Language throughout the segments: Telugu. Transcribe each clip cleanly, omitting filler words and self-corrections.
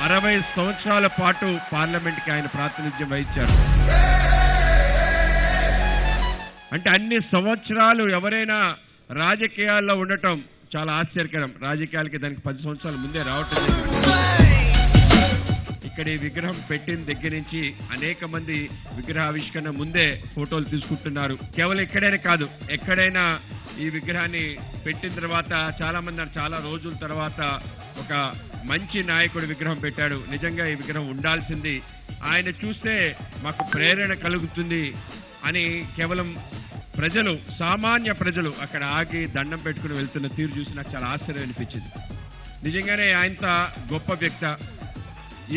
60 సంవత్సరాల పాటు పార్లమెంట్కి ఆయన ప్రాతినిధ్యం వహించారు. అంటే అన్ని సంవత్సరాలు ఎవరైనా రాజకీయాల్లో ఉండటం చాలా ఆశ్చర్యకరం. రాజకీయాలకి దానికి 10 సంవత్సరాల ముందే రావటం జరిగింది. ఇక్కడ ఈ విగ్రహం పెట్టిన దగ్గర నుంచి అనేక మంది విగ్రహావిష్కరణ ముందే ఫోటోలు తీసుకుంటున్నారు. కేవలం ఇక్కడైనా కాదు, ఎక్కడైనా ఈ విగ్రహాన్ని పెట్టిన తర్వాత చాలా మంది చాలా రోజుల తర్వాత ఒక మంచి నాయకుడి విగ్రహం పెట్టాడు, నిజంగా ఈ విగ్రహం ఉండాల్సింది, ఆయన చూస్తే మాకు ప్రేరణ కలుగుతుంది అని కేవలం ప్రజలు, సామాన్య ప్రజలు అక్కడ ఆగి దండం పెట్టుకుని వెళ్తున్న తీరు చూసి నాకు చాలా ఆశ్చర్యం అనిపించింది. నిజంగానే ఆయనంత గొప్ప వ్యక్తి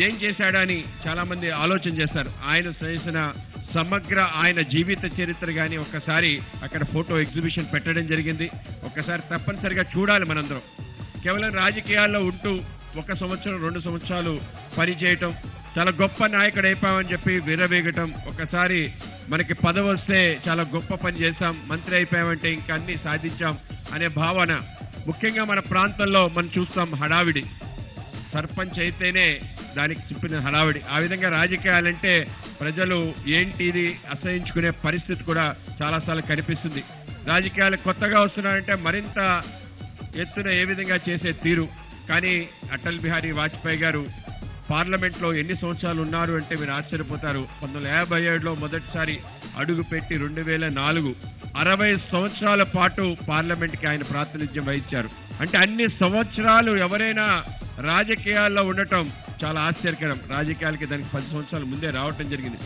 ఏం చేశాడని చాలా మంది ఆలోచన చేస్తారు. ఆయన చేసిన సమగ్ర ఆయన జీవిత చరిత్ర కానీ ఒక్కసారి అక్కడ ఫోటో ఎగ్జిబిషన్ పెట్టడం జరిగింది. ఒక్కసారి తప్పనిసరిగా చూడాలి మనందరం. కేవలం రాజకీయాల్లో ఉంటూ 1 సంవత్సరం 2 సంవత్సరాలు పనిచేయటం, చాలా గొప్ప నాయకుడు అయిపోయామని చెప్పి విర్రవీగటం, ఒకసారి మనకి పదవి వస్తే చాలా గొప్ప పని చేశాం, మంత్రి అయిపోయామంటే ఇంకా అన్ని సాధించాం అనే భావన. ముఖ్యంగా మన ప్రాంతంలో మనం చూస్తాం హడావిడి, సర్పంచ్ అయితేనే దానికి చెప్పిన హడావిడి. ఆ విధంగా రాజకీయాలంటే ప్రజలు ఏంటిది అసహించుకునే పరిస్థితి కూడా చాలాసార్లు కనిపిస్తుంది. రాజకీయాలు కొత్తగా వస్తున్నారంటే మరింత ఎత్తున ఏ విధంగా చేసే తీరు. కానీ అటల్ బిహారీ వాజ్పేయి గారు పార్లమెంట్లో ఎన్ని సంవత్సరాలు ఉన్నారు అంటే మీరు ఆశ్చర్యపోతారు. 1957లో మొదటిసారి అడుగుపెట్టి 2004 60 సంవత్సరాల పాటు పార్లమెంట్కి ఆయన ప్రాతినిధ్యం వహించారు. అంటే అన్ని సంవత్సరాలు ఎవరైనా రాజకీయాల్లో ఉండటం చాలా ఆశ్చర్యకరం. రాజకీయాలకి దానికి 10 సంవత్సరాల ముందే రావటం జరిగింది.